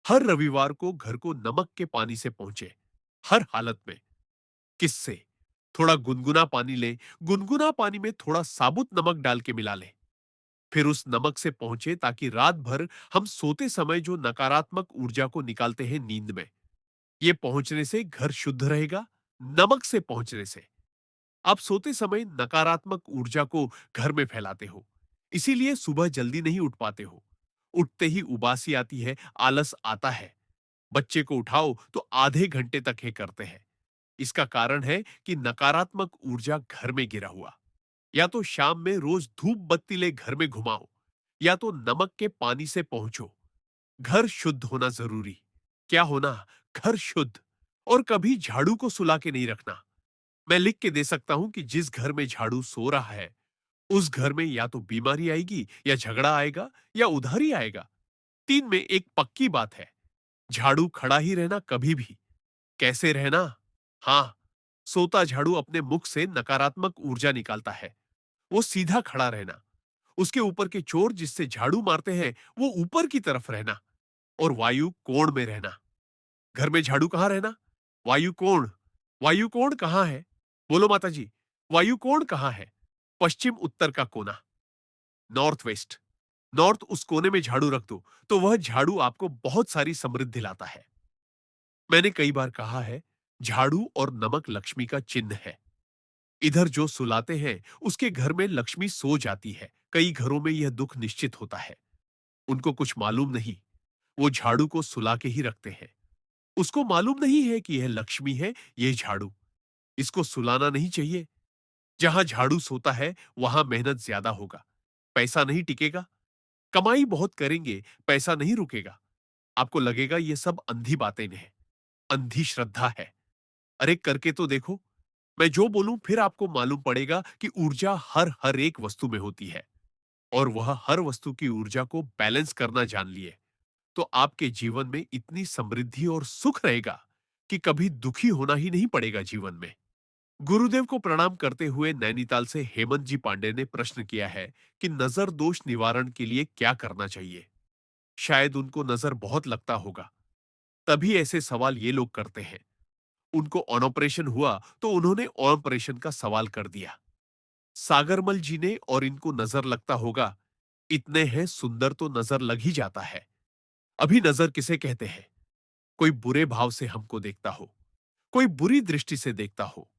हर रविवार को घर को नमक के पानी से पहुंचे, हर हालत में। किससे? थोड़ा गुनगुना पानी लें, गुनगुना पानी में थोड़ा साबुत नमक डाल के मिला लें। फिर उस नमक से पहुंचे ताकि रात भर हम सोते समय जो नकारात्मक ऊर्जा को निकालते हैं नींद में, ये पहुंचने से घर शुद्ध रहेगा। नमक से पहुंचने से आप सोते समय नकारात्मक ऊर्जा को घर में फैलाते हो, इसीलिए सुबह जल्दी नहीं उठ पाते हो। उठते ही उबासी आती है, आलस आता है। बच्चे को उठाओ तो आधे घंटे तक ये करते हैं। इसका कारण है कि नकारात्मक ऊर्जा घर में गिरा हुआ। या तो शाम में रोज धूप बत्ती ले घर में घुमाओ, या तो नमक के पानी से पहुंचो। घर शुद्ध होना जरूरी। क्या होना? घर शुद्ध। और कभी झाड़ू को सुला के नहीं रखना। मैं लिख के दे सकता हूं कि जिस घर में झाड़ू सो रहा है, उस घर में या तो बीमारी आएगी, या झगड़ा आएगा, या उधारी आएगा। तीन में एक पक्की बात है, झाड़ू खड़ा ही रहना कभी भी। कैसे रहना? हाँ, सोता झाड़ू अपने मुख से नकारात्मक ऊर्जा निकालता है। वो सीधा खड़ा रहना। उसके ऊपर के चोर जिससे झाड़ू मारते हैं, वो ऊपर की तरफ रहना। और वायु कोण में रहना। घर में झाड़ू कहाँ रहना? वायु कोण। वायु कोण कहाँ है? बोलो माता जी। वायु कोण कहाँ है? पश्चिम उत्तर का कोना, नॉर्थ वेस्ट। नॉर्थ उस कोने में झाड़ू रख दो, तो वह झाड़ू आपको बहुत सारी समृद्धि लाता है। मैंने कई बार कहा है, झाड़ू और नमक लक्ष्मी का चिन्ह है। इधर जो सुलाते हैं, उसके घर में लक्ष्मी सो जाती है। कई घरों में यह दुख निश्चित होता है। उनको कुछ मालूम नहीं, वो झाड़ू को सुला के ही रखते हैं। उसको मालूम नहीं है कि यह लक्ष्मी है, यह झाड़ू। इसको सुलाना नहीं चाहिए। जहां झाड़ू सोता है, वहां मेहनत ज्यादा होगा, पैसा नहीं टिकेगा। कमाई बहुत करेंगे, पैसा नहीं रुकेगा। आपको लगेगा ये सब अंधी बातें हैं, अंधी श्रद्धा है। अरे करके तो देखो। मैं जो बोलूं फिर आपको मालूम पड़ेगा कि ऊर्जा हर हर एक वस्तु में होती है। और वह हर वस्तु की ऊर्जा को बैलेंस करना जान लिए, तो आपके जीवन में इतनी समृद्धि और सुख रहेगा कि कभी दुखी होना ही नहीं पड़ेगा जीवन में। गुरुदेव को प्रणाम करते हुए नैनीताल से हेमंत जी पांडे ने प्रश्न किया है कि नजर दोष निवारण के लिए क्या करना चाहिए। शायद उनको नजर बहुत लगता होगा, तभी ऐसे सवाल ये लोग करते हैं। उनको ऑपरेशन हुआ तो उन्होंने ऑपरेशन का सवाल कर दिया। सागरमल जी ने और इनको नजर लगता होगा, इतने हैं सुंदर तो नजर लग ही जाता है। अभी नजर किसे कहते हैं? कोई बुरे भाव से हमको देखता हो, कोई बुरी दृष्टि से देखता हो,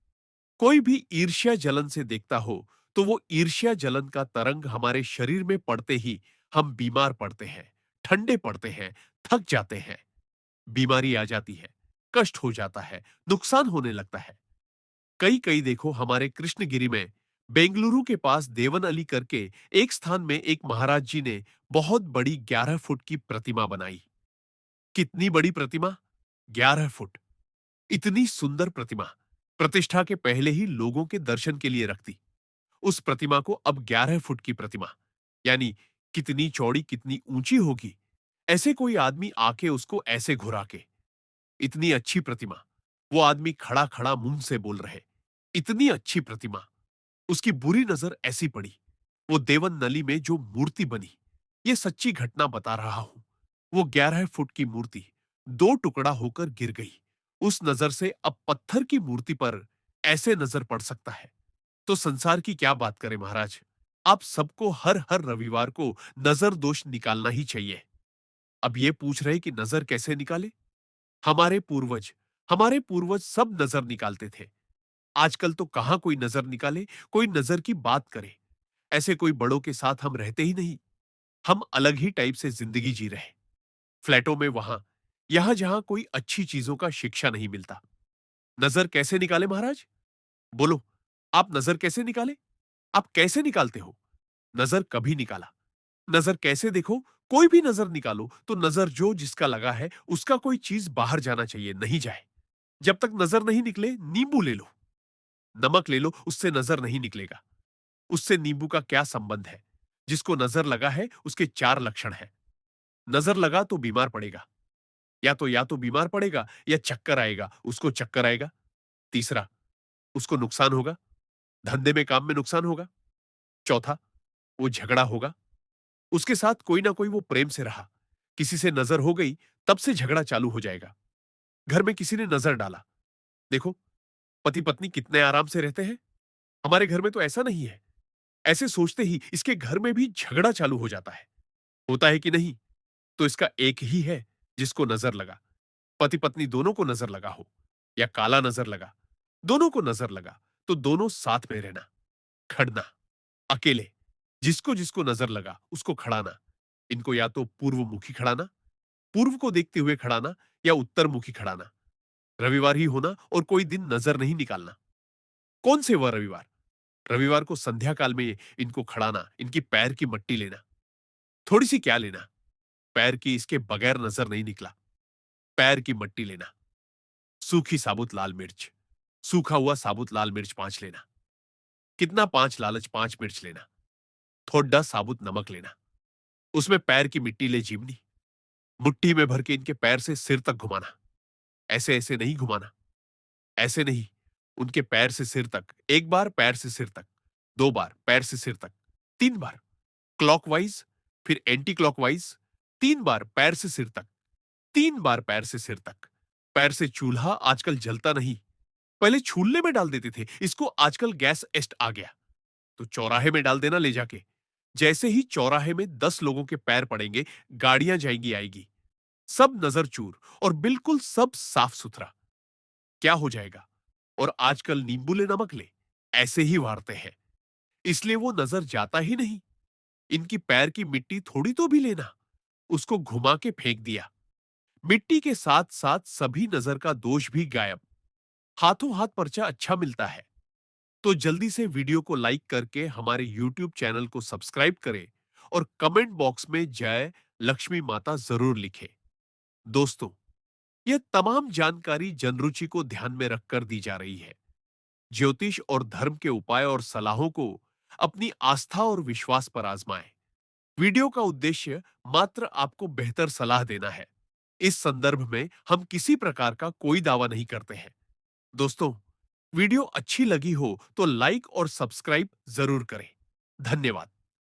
कोई भी ईर्ष्या जलन से देखता हो, तो वो ईर्ष्या जलन का तरंग हमारे शरीर में पड़ते ही हम बीमार पड़ते हैं, ठंडे पड़ते हैं, थक जाते हैं। बीमारी आ जाती है, कष्ट हो जाता है, नुकसान होने लगता है। कई कई देखो, हमारे कृष्णगिरी में, बेंगलुरु के पास देवन अली करके एक स्थान में एक महाराज जी ने बहुत बड़ी 11 फुट की प्रतिमा बनाई। कितनी बड़ी प्रतिमा? 11 फुट। इतनी सुंदर प्रतिमा प्रतिष्ठा के पहले ही लोगों के दर्शन के लिए रख दी। उस प्रतिमा को अब 11 फुट की प्रतिमा, यानी कितनी चौड़ी कितनी ऊंची होगी, ऐसे कोई आदमी आके उसको ऐसे घुरा के। इतनी अच्छी प्रतिमा। वो आदमी खड़ा खड़ा मुंह से बोल रहे, इतनी अच्छी प्रतिमा। उसकी बुरी नजर ऐसी पड़ी। वो देवन नली में जो मूर्ति बनी, ये सच्ची घटना बता रहा हूं। वो 11 फुट की मूर्ति दो टुकड़ा होकर गिर गई। उस नजर से अब पत्थर की मूर्ति पर ऐसे नजर पड़ सकता है, तो संसार की क्या बात करें महाराज। आप सबको हर हर रविवार को नजर दोष निकालना ही चाहिए। अब ये पूछ रहे कि नजर कैसे निकाले? हमारे पूर्वज हमारे पूर्वज सब नजर निकालते थे। आजकल तो कहां कोई नजर निकाले, कोई नजर की बात करे। ऐसे कोई बड़ों के साथ हम रहते ही नहीं। हम अलग ही टाइप से जिंदगी जी रहे। फ्लैटों में वहां, यहां जहां कोई अच्छी चीजों का शिक्षा नहीं मिलता। नजर कैसे निकाले महाराज? बोलो, आप नजर कैसे निकाले? आप कैसे निकालते हो? नजर कभी निकाला? नजर कैसे देखो? कोई भी नजर निकालो तो नजर जो जिसका लगा है, उसका कोई चीज बाहर जाना चाहिए, नहीं जाए। जब तक नजर नहीं निकले, नींबू ले लो, नमक ले लो, उससे नजर नहीं निकलेगा। उससे नींबू का क्या संबंध है? जिसको नजर लगा है, उसके चार लक्षण हैं। नजर लगा तो बीमार पड़ेगा, या तो बीमार पड़ेगा, या चक्कर आएगा, उसको चक्कर आएगा। तीसरा, उसको नुकसान होगा, धंधे में काम में नुकसान होगा। चौथा, वो झगड़ा होगा। उसके साथ कोई ना कोई वो प्रेम से रहा, किसी से नजर हो गई तब से झगड़ा चालू हो जाएगा। घर में किसी ने नजर डाला, देखो पति पत्नी कितने आराम से रहते हैं, हमारे घर में तो ऐसा नहीं है। ऐसे सोचते ही इसके घर में भी झगड़ा चालू हो जाता है। होता है कि नहीं? तो इसका एक ही है जिसको नजर लगा। पति पत्नी दोनों को नजर लगा हो या काला नजर लगा, दोनों को नजर लगा तो दोनों साथ में रहना, खड़ना, अकेले जिसको जिसको नजर लगा उसको खड़ाना। इनको या तो पूर्व मुखी खड़ाना, पूर्व को देखते हुए खड़ाना, या उत्तर मुखी खड़ाना। रविवार ही होना और कोई दिन नजर नहीं निकालना। कौन से वह रविवार? रविवार को संध्या काल में इनको खड़ाना, इनकी पैर की मट्टी लेना। थोड़ी सी क्या लेना, पैर की इसके बगैर नजर नहीं निकला। पैर की मट्टी लेना, सूखी साबुत लाल मिर्च, सूखा हुआ साबुत लाल मिर्च 5 लेना। कितना? 5 लालच 5 मिर्च लेना। थोड़ा साबुत नमक लेना। उसमें पैर की मिट्टी ले जीवनी, मुट्ठी में भर के इनके पैर से सिर तक घुमाना। ऐसे ऐसे नहीं घुमाना, ऐसे नहीं, उनके पैर से सिर तक। एक बार पैर से सिर तक, 2 बार पैर से सिर तक, 3 बार क्लॉकवाइज, फिर एंटी क्लॉकवाइज, 3 बार पैर से सिर तक, 3 बार पैर से सिर तक। पैर से चूल्हा आजकल जलता नहीं, पहले छूलने में डाल देते थे, इसको आजकल गैस एस्ट आ गया, तो चौराहे में डाल देना ले जाके। जैसे ही चौराहे में 10 लोगों के पैर पड़ेंगे, गाड़ियां जाएंगी आएगी, सब नजर चूर और बिल्कुल सब साफ सुथरा। क्या हो जाएगा? और आजकल नींबू ले नमक ले, ऐसे ही वारते हैं, इसलिए वो नजर जाता ही नहीं। इनकी पैर की मिट्टी थोड़ी तो भी लेना, उसको घुमा के फेंक दिया। मिट्टी के साथ साथ सभी नजर का दोष भी गायब। हाथों हाथ पर्चा अच्छा मिलता है। तो जल्दी से वीडियो को लाइक करके हमारे YouTube चैनल को सब्सक्राइब करें और कमेंट बॉक्स में जय लक्ष्मी माता जरूर लिखें। दोस्तों, यह तमाम जानकारी जनरुचि को ध्यान में रखकर दी जा रही है। ज्योतिष और धर्म के उपाय और सलाहों को अपनी आस्था और विश्वास पर आजमाएं। वीडियो का उद्देश्य मात्र आपको बेहतर सलाह देना है। इस संदर्भ में हम किसी प्रकार का कोई दावा नहीं करते हैं। दोस्तों, वीडियो अच्छी लगी हो तो लाइक और सब्सक्राइब जरूर करें। धन्यवाद।